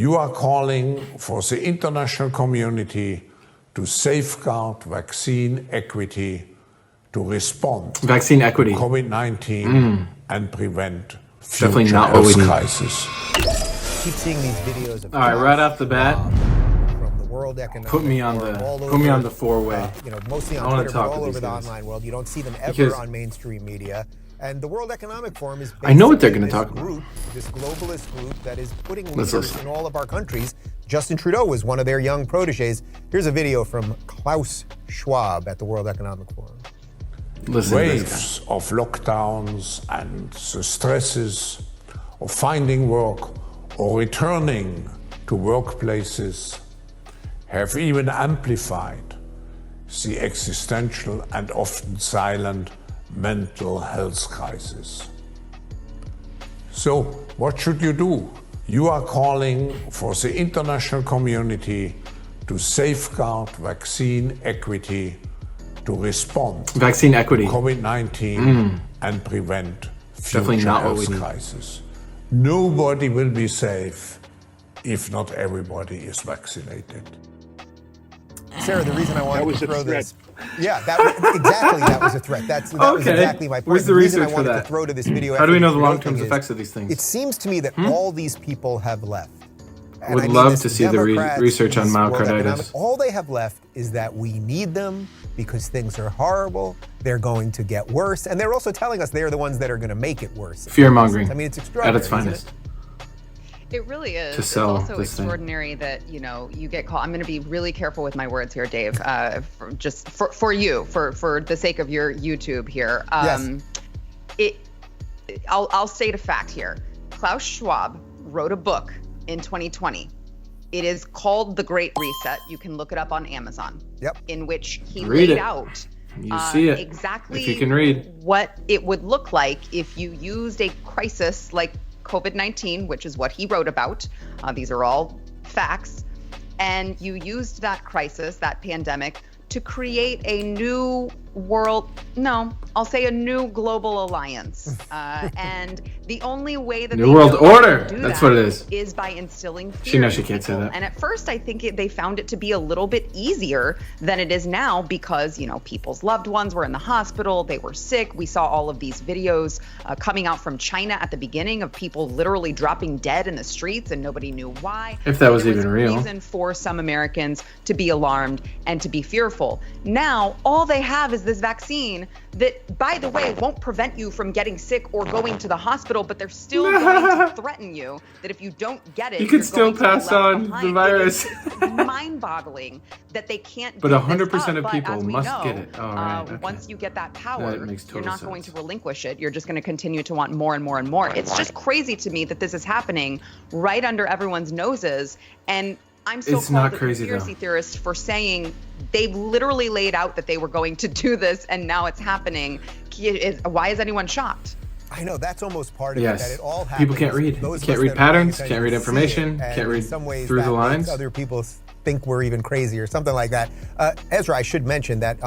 You are calling for the international community to safeguard vaccine equity, to respond to COVID-19 and prevent future health crisis. Keep seeing these videos of all right, right off the bat, from the World Economic put me on the four-way. Mostly on Twitter, but all over the online world. You don't see them ever on mainstream media. And the World Economic Forum is I know what they're going to talk about. This globalist group that is putting leaders in all of our countries. Justin Trudeau was one of their young proteges. Here's a video from Klaus Schwab at the World Economic Forum. Waves of lockdowns and the stresses of finding work or returning to workplaces have even amplified the existential and often silent mental health crisis. So, what should you do? You are calling for the international community to safeguard vaccine equity, to respond to COVID-19 and prevent future health crisis. Nobody will be safe if not everybody is vaccinated. Sarah, the reason I wanted to throw this... Yeah, that was a threat. That was exactly my point. Where's the research reason I wanted for that? To throw to this video How do we know the long-term effects of these things? It seems to me that all these people have left. I would love to see the research on myocarditis. All they have left is that we need them because things are horrible. They're going to get worse. And they're also telling us they're the ones that are going to make it worse. Fear-mongering. I mean, it's extraordinary. At its finest. It really is. To sell it's also this extraordinary that, you get called. I'm going to be really careful with my words here, Dave, for you, for the sake of your YouTube here. Yes. I'll state a fact here. Klaus Schwab wrote a book in 2020. It is called The Great Reset. You can look it up on Amazon. Yep. In which he laid out exactly if you can read what it would look like if you used a crisis like COVID-19, which is what he wrote about. These are all facts. And you used that crisis, that pandemic, to create a new a new global alliance. And the only way that New World Order, that's what it is by instilling fear. She knows she can't say that. And at first, I think they found it to be a little bit easier than it is now because, people's loved ones were in the hospital, they were sick. We saw all of these videos coming out from China at the beginning of people literally dropping dead in the streets and nobody knew why. If that was even real. There was reason for some Americans to be alarmed and to be fearful. Now, all they have is this vaccine that, by the way, won't prevent you from getting sick or going to the hospital, but they're still going to threaten you that if you don't get it, you can still pass on the virus. It's mind-boggling that they can't. But 100% of people must get it. Once you get that power, you're not going to relinquish it. You're just going to continue to want more and more and more. It's just crazy to me that this is happening right under everyone's noses, and I'm so called a conspiracy theorist for saying they've literally laid out that they were going to do this, and now it's happening. Why is anyone shocked? I know, that's almost part of it, that it all happens. People can't read. Can't read patterns, can't read information, can't read through the lines. Other people think we're even crazy or something like that. Ezra, I should mention that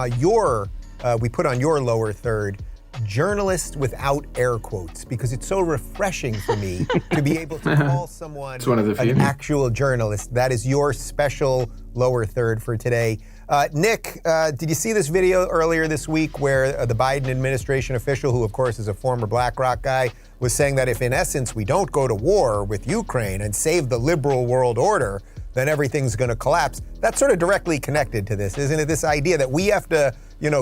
we put on your lower third, journalist without air quotes, because it's so refreshing for me to be able to call someone an actual journalist. That is your special lower third for today. Nick, did you see this video earlier this week where the Biden administration official, who of course is a former BlackRock guy, was saying that if in essence we don't go to war with Ukraine and save the liberal world order, then everything's going to collapse? That's sort of directly connected to this, isn't it? This idea that we have to,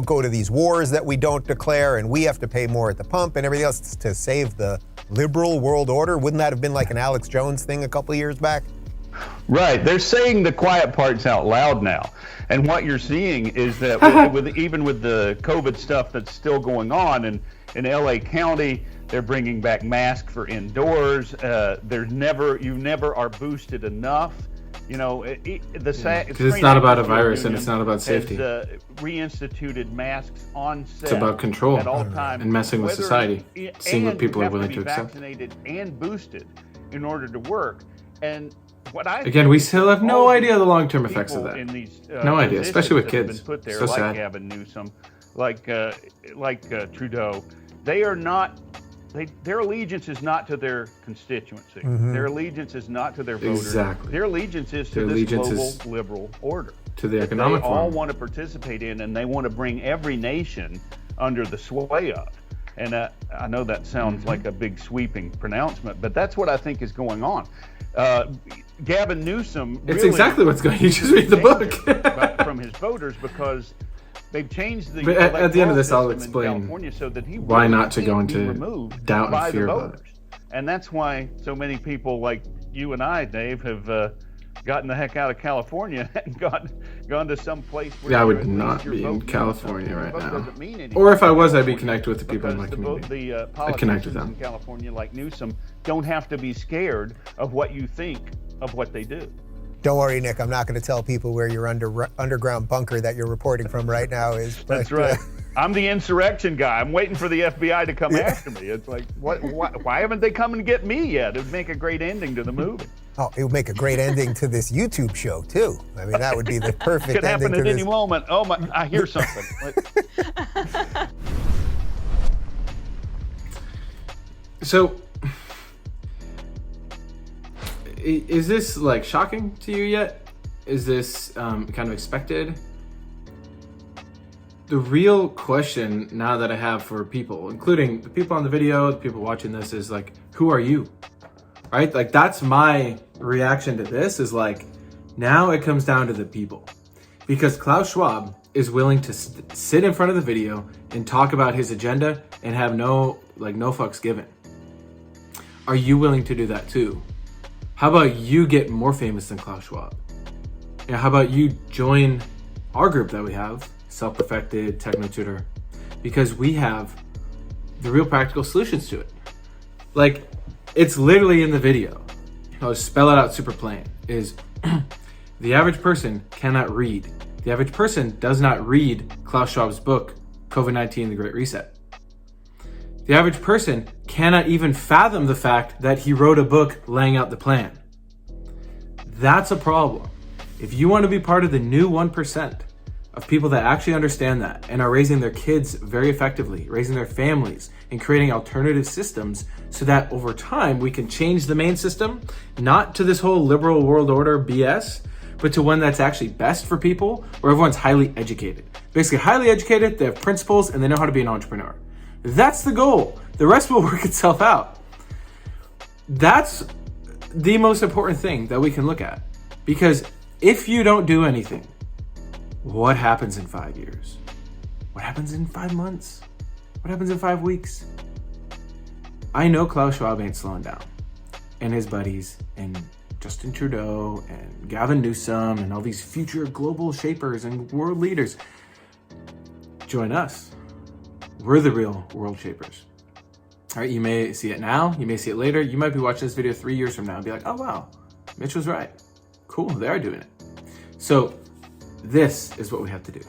go to these wars that we don't declare, and we have to pay more at the pump and everything else to save the liberal world order. Wouldn't that have been like an Alex Jones thing a couple of years back? Right. They're saying the quiet parts out loud now. And what you're seeing is that even with the COVID stuff that's still going on in LA County, they're bringing back masks for indoors. You never are boosted enough. Because it's not about a virus and it's not about safety. Reinstituted masks on set. It's about control at all times, and messing with society, seeing what people are willing to accept. Vaccinated and boosted in order to work. And again, we still have no idea the long-term effects of that. No idea, especially with kids. Put there, so like sad. Gavin Newsom, like Trudeau, they are not their allegiance is not to their constituency. Their allegiance is not to their voters. Exactly. Their allegiance is to this global liberal order. To the economic they all want to participate in, and they want to bring every nation under the sway of. And I know that sounds like a big sweeping pronouncement, but that's what I think is going on. Gavin Newsom. It's exactly what's going on. You just read the book. From his voters, because they've changed the. But at the end of this, I'll explain California so that why not to go into doubt and fear about it. And that's why so many people like you and I, Dave, have gotten the heck out of California and gone to some place where I would not be in California right now. Or if I was, I'd be connected with the people in my community. The I'd connect with them. In California, like Newsom, don't have to be scared of what you think of what they do. Don't worry, Nick. I'm not going to tell people where your underground bunker that you're reporting from right now is. But, that's right. I'm the insurrection guy. I'm waiting for the FBI to come after me. It's like, why haven't they come and get me yet? It would make a great ending to the movie. Oh, it would make a great ending to this YouTube show, too. I mean, that would be the perfect Could ending happen at any moment. Oh, my, I hear something. So, is this like shocking to you yet? Is this kind of expected? The real question now that I have for people, including the people on the video, the people watching this, is like, who are you? Right? Like, that's my reaction to this, is like, now it comes down to the people. Because Klaus Schwab is willing to sit in front of the video and talk about his agenda and have no fucks given. Are you willing to do that too? How about you get more famous than Klaus Schwab? You know, how about you join our group that we have, Self-Perfected Techno Tutor, because we have the real practical solutions to it. Like, it's literally in the video. I'll just spell it out super plain. Is the average person cannot read. The average person does not read Klaus Schwab's book, COVID-19, The Great Reset. The average person cannot even fathom the fact that he wrote a book laying out the plan. That's a problem. If you want to be part of the new 1% of people that actually understand that and are raising their kids very effectively, raising their families, and creating alternative systems so that over time we can change the main system, not to this whole liberal world order BS, but to one that's actually best for people, where everyone's highly educated. Basically highly educated, they have principles, and they know how to be an entrepreneur. That's the goal. The rest will work itself out. That's the most important thing that we can look at. Because if you don't do anything, what happens in 5 years? What happens in 5 months? What happens in 5 weeks? I know Klaus Schwab ain't slowing down. And his buddies, and Justin Trudeau, and Gavin Newsom, and all these future global shapers and world leaders. Join us. We're the real world shapers. All right, you may see it now, you may see it later. You might be watching this video 3 years from now and be like, oh wow, Mitch was right. Cool, they are doing it. So this is what we have to do.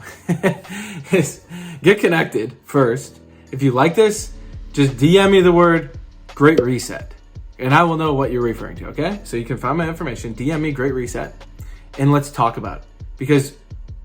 Is get connected first. If you like this, just DM me the word Great Reset and I will know what you're referring to, okay? So you can find my information, DM me Great Reset, and let's talk about it. Because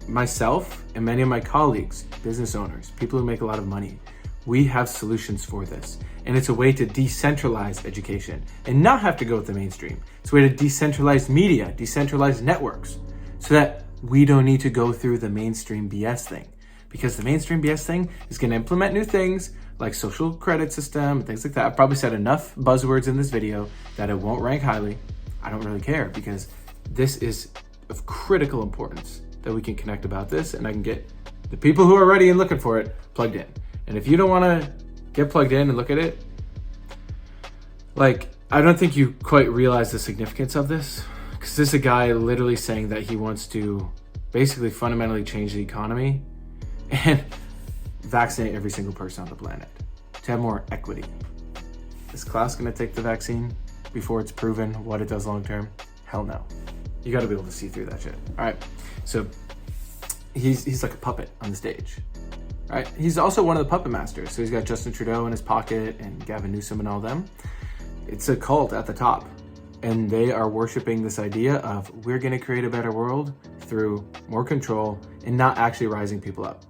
myself and many of my colleagues, business owners, people who make a lot of money, we have solutions for this. And it's a way to decentralize education and not have to go with the mainstream. It's a way to decentralize media, decentralize networks, so that we don't need to go through the mainstream BS thing. Because the mainstream BS thing is going to implement new things like social credit system, things like that. I've probably said enough buzzwords in this video that it won't rank highly. I don't really care, because this is of critical importance that we can connect about this, and I can get the people who are ready and looking for it plugged in. And if you don't want to get plugged in and look at it, like, I don't think you quite realize the significance of this, because this is a guy literally saying that he wants to basically fundamentally change the economy and vaccinate every single person on the planet to have more equity. Is Klaus going to take the vaccine before it's proven what it does long term? Hell no. You got to be able to see through that shit. All right. So he's like a puppet on the stage. All right. He's also one of the puppet masters. So he's got Justin Trudeau in his pocket and Gavin Newsom and all them. It's a cult at the top. And they are worshiping this idea of we're going to create a better world through more control and not actually rising people up.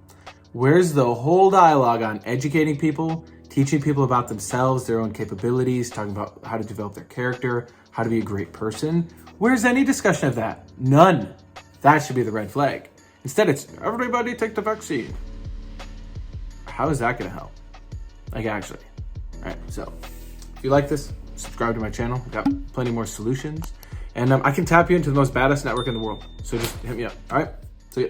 Where's the whole dialogue on educating people, teaching people about themselves, their own capabilities, talking about how to develop their character, how to be a great person. Where's any discussion of that? None. That should be the red flag. Instead, it's everybody take the vaccine. How is that going to help? Like, actually. All right, so if you like this, subscribe to my channel. I've got plenty more solutions. And I can tap you into the most badass network in the world. So just hit me up. All right, see ya.